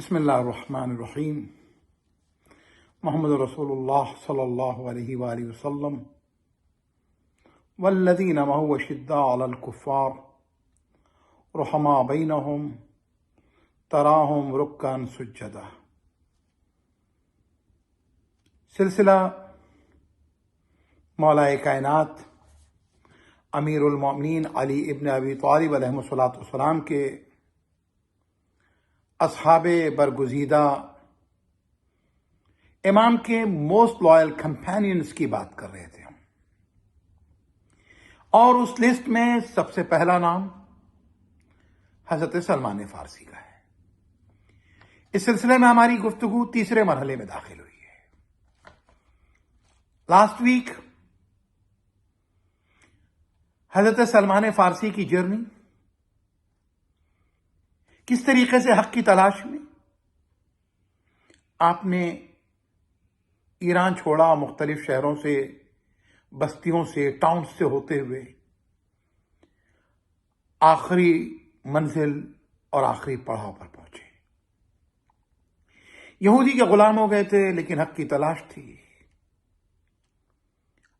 بسم اللہ الرحمن الرحیم۔ محمد رسول اللہ صلی اللہ علیہ وآلہ وسلم والذین معه اشداء علی الکفار رحماء بینہم تراہم رکعا سجدا۔ سلسلہ مولا کائنات امیر المومنین علی ابن ابی طالب علیہ السلام کے اصحاب برگزیدہ امام کے موسٹ لائل کمپینینز کی بات کر رہے تھے ہم، اور اس لسٹ میں سب سے پہلا نام حضرت سلمان فارسی کا ہے۔ اس سلسلے میں ہماری گفتگو تیسرے مرحلے میں داخل ہوئی ہے۔ لاسٹ ویک حضرت سلمان فارسی کی جرنی، کس طریقے سے حق کی تلاش میں آپ نے ایران چھوڑا، مختلف شہروں سے، بستیوں سے، ٹاؤنز سے ہوتے ہوئے آخری منزل اور آخری پڑاؤ پر پہنچے۔ یہودی کے غلام ہو گئے تھے لیکن حق کی تلاش تھی۔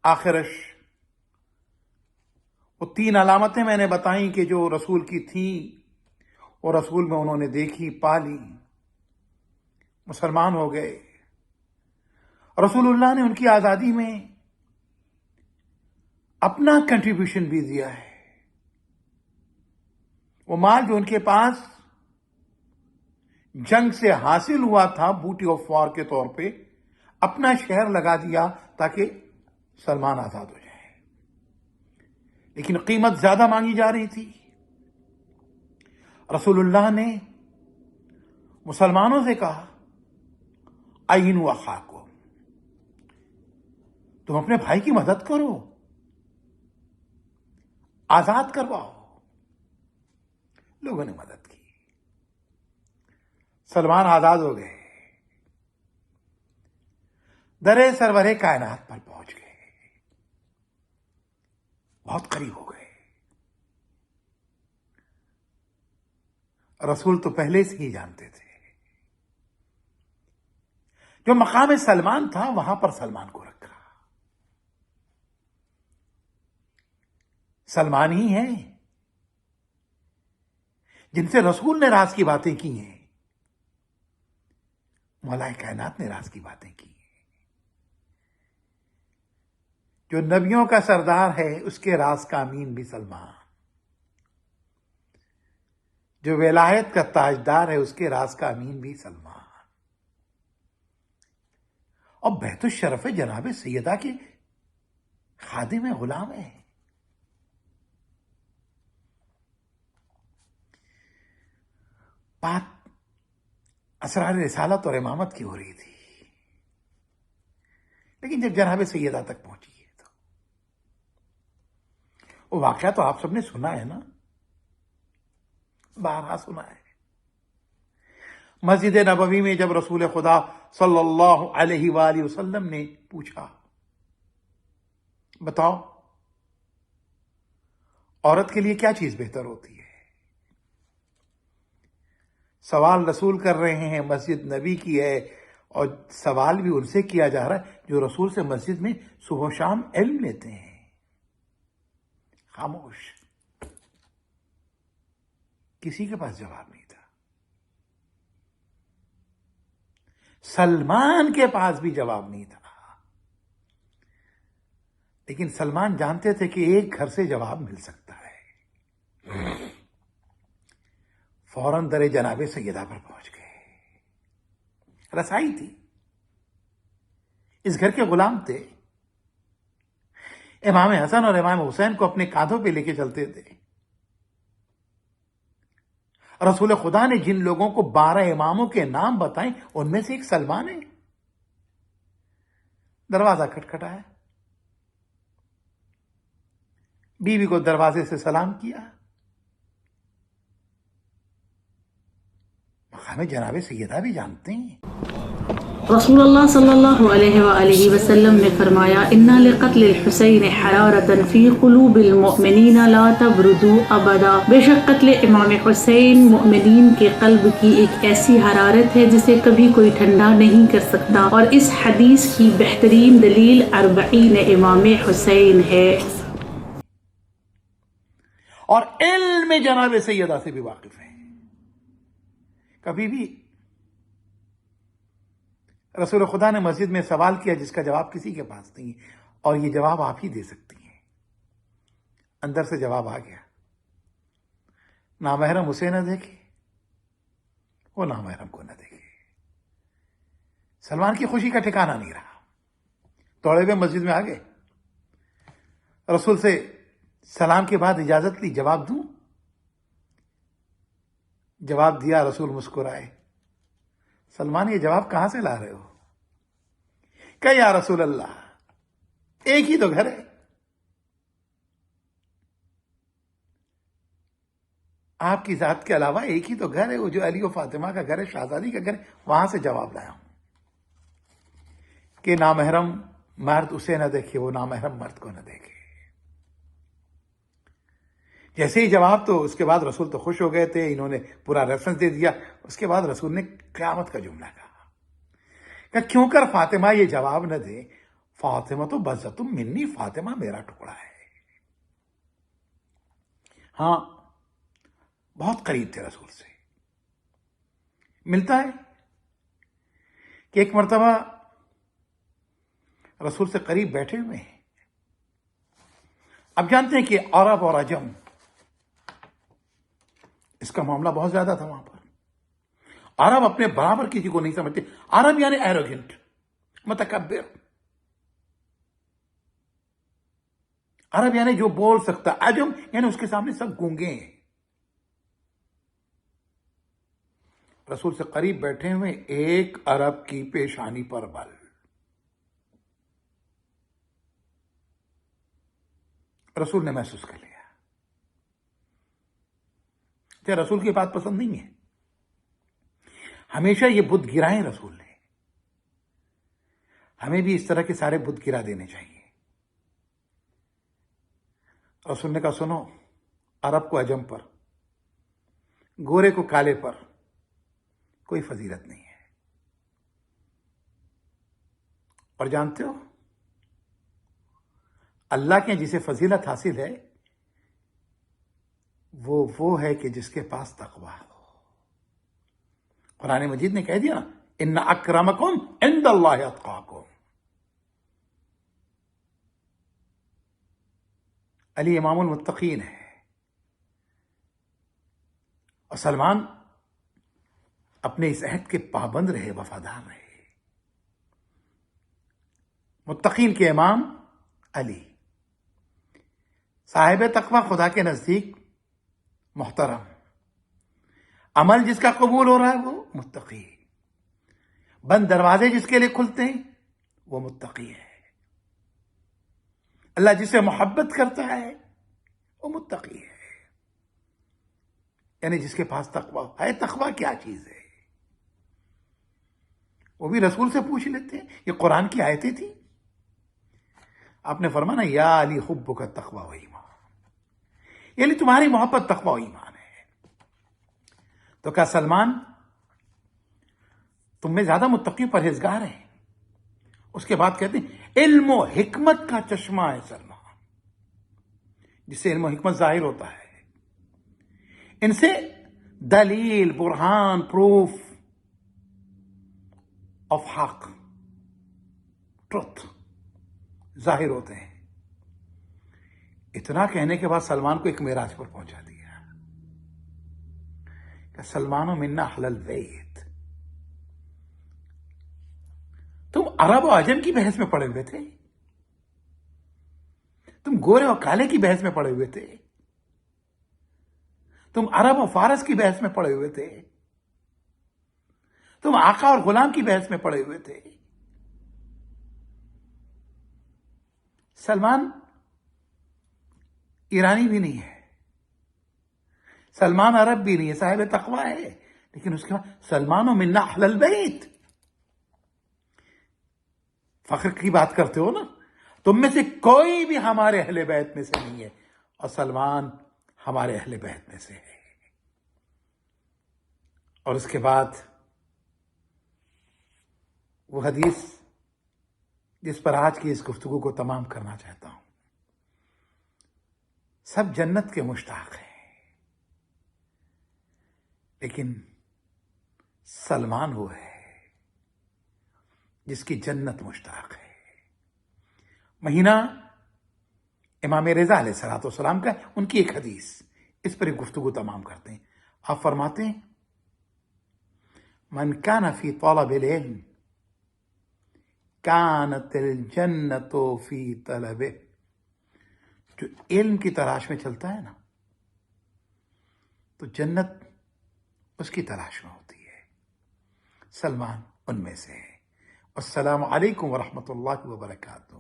آخرش وہ 3 علامتیں میں نے بتائیں کہ جو رسول کی تھیں، اور رسول میں انہوں نے دیکھی، پالی، مسلمان ہو گئے۔ رسول اللہ نے ان کی آزادی میں اپنا کنٹریبیوشن بھی دیا ہے۔ وہ مال جو ان کے پاس جنگ سے حاصل ہوا تھا بوٹی آف وار کے طور پہ، اپنا شہر لگا دیا تاکہ سلمان آزاد ہو جائے، لیکن قیمت زیادہ مانگی جا رہی تھی۔ رسول اللہ نے مسلمانوں سے کہا اعینوا اخاکم، تم اپنے بھائی کی مدد کرو، آزاد کرواؤ۔ لوگوں نے مدد کی، سلمان آزاد ہو گئے، درے سرور کائنات پر پہنچ گئے، بہت قریب ہو گئے۔ رسول تو پہلے سے ہی جانتے تھے، جو مقام سلمان تھا وہاں پر سلمان کو رکھا۔ سلمان ہی ہیں جن سے رسول نے راز کی باتیں کی ہیں، مولا کائنات نے راز کی باتیں کی ہیں۔ جو نبیوں کا سردار ہے اس کے راز کا امین بھی سلمان، جو ولایت کا تاجدار ہے اس کے راز کا امین بھی سلمان، اور بیت الشرف جناب سیدہ کے خادم غلام ہے۔ بات اسرار رسالت اور امامت کی ہو رہی تھی، لیکن جب جناب سیدہ تک پہنچی ہے تو وہ واقعہ تو آپ سب نے سنا ہے نا، بارہا سنا ہے۔ مسجد نبوی میں جب رسول خدا صلی اللہ علیہ وآلہ وسلم نے پوچھا، بتاؤ عورت کے لیے کیا چیز بہتر ہوتی ہے؟ سوال رسول کر رہے ہیں، مسجد نبی کی ہے، اور سوال بھی ان سے کیا جا رہا ہے جو رسول سے مسجد میں صبح و شام علم لیتے ہیں۔ خاموش، کسی کے پاس جواب نہیں تھا۔ سلمان کے پاس بھی جواب نہیں تھا، لیکن سلمان جانتے تھے کہ ایک گھر سے جواب مل سکتا ہے۔ فوراً در جناب سیدہ پر پہنچ گئے۔ رسائی تھی، اس گھر کے غلام تھے، امام حسن اور امام حسین کو اپنے کاندھوں پہ لے کے چلتے تھے۔ رسول خدا نے جن لوگوں کو 12 اماموں کے نام بتائیں ان میں سے ایک سلمان ہے۔ دروازہ کھٹکھٹایا، بیوی کو دروازے سے سلام کیا۔ مقام جناب سیدہ بھی جانتے ہیں رسول اللہ صلی اللہ علیہ وآلہ وسلم نے فرمایا اِنَّ لِقَتْلِ الْحُسَيْنِ حَرَارَةً فِي قُلُوبِ الْمُؤْمِنِينَ لَا تَبْرُدُوا أَبَدًا، بے شک قتل امام حسین مومنین کے قلب کی ایک ایسی حرارت ہے جسے کبھی کوئی ٹھنڈا نہیں کر سکتا، اور اس حدیث کی بہترین دلیل 40 امام حسین ہے۔ اور علم جناب سیدہ سے بھی واقف ہیں۔ کبھی بھی رسول خدا نے مسجد میں سوال کیا جس کا جواب کسی کے پاس نہیں ہے، اور یہ جواب آپ ہی دے سکتی ہیں۔ اندر سے جواب آ گیا، نامحرم اسے نہ دیکھے، وہ نامحرم کو نہ دیکھے۔ سلمان کی خوشی کا ٹھکانہ نہیں رہا، دوڑے ہوئے مسجد میں آ گئے، رسول سے سلام کے بعد اجازت لی، جواب دوں؟ جواب دیا، رسول مسکرائے، سلمان یہ جواب کہاں سے لا رہے ہو؟ کہ یا رسول اللہ ایک ہی تو گھر ہے، آپ کی ذات کے علاوہ ایک ہی تو گھر ہے، وہ جو علی و فاطمہ کا گھر ہے، شہزادی کا گھر ہے، وہاں سے جواب لایا ہوں کہ نامحرم مرد اسے نہ دیکھے، وہ نامحرم مرد کو نہ دیکھے۔ جیسے ہی جواب، تو اس کے بعد رسول تو خوش ہو گئے تھے، انہوں نے پورا ریفرنس دے دیا۔ اس کے بعد رسول نے قیامت کا جملہ کہا کہ کیوں کر فاطمہ یہ جواب نہ دے، فاطمہ تو بضعۃ منی، فاطمہ میرا ٹکڑا ہے۔ ہاں، بہت قریب تھے رسول سے۔ ملتا ہے کہ ایک مرتبہ رسول سے قریب بیٹھے ہوئے ہیں۔ اب جانتے ہیں کہ عرب اور عجم، اس کا معاملہ بہت زیادہ تھا وہاں پر۔ عرب اپنے برابر کسی کو نہیں سمجھتے، عرب یعنی ایروگنٹ، متکبر، عرب یعنی جو بول سکتا، عجم یعنی اس کے سامنے سب گونگے ہیں۔ رسول سے قریب بیٹھے ہوئے، ایک عرب کی پیشانی پر بل۔ رسول نے محسوس کر لیا کہ رسول کی بات پسند نہیں ہے۔ ہمیشہ یہ بت گرائیں رسول نے، ہمیں بھی اس طرح کے سارے بت گرا دینے چاہیے۔ رسول نے کہا سنو، عرب کو عجم پر، گورے کو کالے پر کوئی فضیلت نہیں ہے۔ اور جانتے ہو اللہ کے جسے فضیلت حاصل ہے وہ ہے کہ جس کے پاس تقوی ہو۔ قرآن مجید نے کہہ دیا نا، ان اکرمکم عند اللہ اتقاکم۔ علی امام المتقین ہے، اور سلمان اپنے اس عہد کے پابند رہے، وفادار رہے۔ متقین کے امام علی، صاحب تقوی، خدا کے نزدیک محترم، عمل جس کا قبول ہو رہا ہے وہ متقی، بند دروازے جس کے لیے کھلتے ہیں وہ متقی ہے، اللہ جسے محبت کرتا ہے وہ متقی ہے، یعنی جس کے پاس تقوی ہے۔ تقوی کیا چیز ہے وہ بھی رسول سے پوچھ لیتے ہیں، یہ قرآن کی آیتیں تھیں۔ آپ نے فرمایا یا علی حبک التقوی و ایمان، یعنی تمہاری محبت تقوی و ایمان ہے۔ تو کیا سلمان تم میں زیادہ متقی پرہیزگار ہیں؟ اس کے بعد کہتے ہیں علم و حکمت کا چشمہ ہے سلمان، جس سے علم و حکمت ظاہر ہوتا ہے، ان سے دلیل، برہان، پروف آف حق، ٹروتھ ظاہر ہوتے ہیں۔ اتنا کہنے کے بعد سلمان کو ایک معراج پر پہنچا دیا کہ سلمان منا اہل البیت۔ تم عرب و عجم کی بحث میں پڑے ہوئے تھے، تم گورے اور کالے کی بحث میں پڑے ہوئے تھے، تم عرب و فارس کی بحث میں پڑے ہوئے تھے، تم آقا اور غلام کی بحث میں پڑے ہوئے تھے۔ سلمان ایرانی بھی نہیں ہے، سلمان عرب بھی نہیں ہے، صاحب تقوی ہے، لیکن اس کے بعد سلمان منا اہل البیت، فخر کی بات کرتے ہو نا، تم میں سے کوئی بھی ہمارے اہل بیت میں سے نہیں ہے، اور سلمان ہمارے اہل بیت میں سے ہے۔ اور اس کے بعد وہ حدیث جس پر آج کی اس گفتگو کو تمام کرنا چاہتا ہوں، سب جنت کے مشتاق ہیں، لیکن سلمان وہ ہے جس کی جنت مشتاق ہے۔ مہینہ امام رضا علیہ الصلوۃ والسلام کا، ان کی ایک حدیث، اس پر ایک گفتگو تمام کرتے ہیں۔ آپ فرماتے ہیں من کان فی طلب العلم کانت الجنت فی طلبہ، جو علم کی تلاش میں چلتا ہے نا تو جنت اس کی تلاش میں ہوتی ہے۔ سلمان ان میں سے ہے۔ السلام علیکم ورحمۃ اللہ وبرکاتہ۔